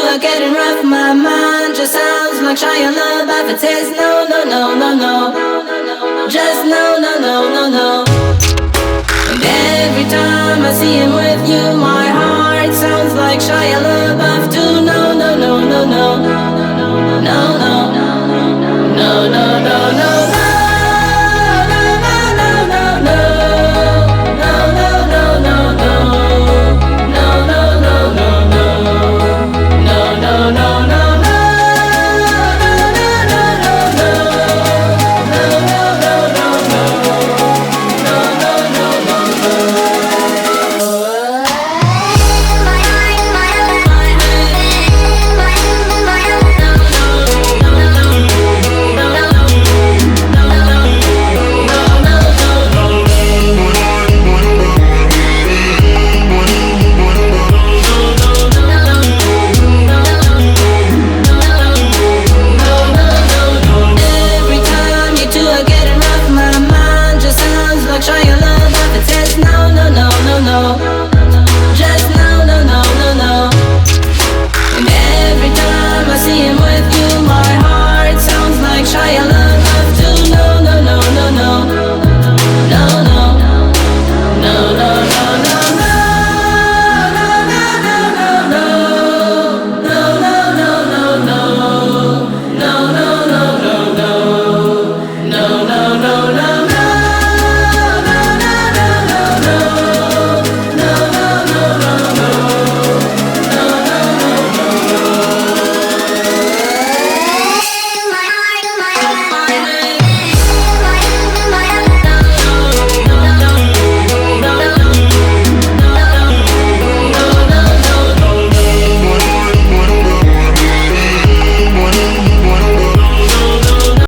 are getting rough. My mind just sounds like Shia LaBeouf. It says no, no, no, no, no. Just no, no, no, no, no. And every time I see him with you, my heart sounds like Shia LaBeouf too. No, no, no, no, no. No, no, no, no, no, no, no. Shia LaBeouf, it says no, no, no, no, no.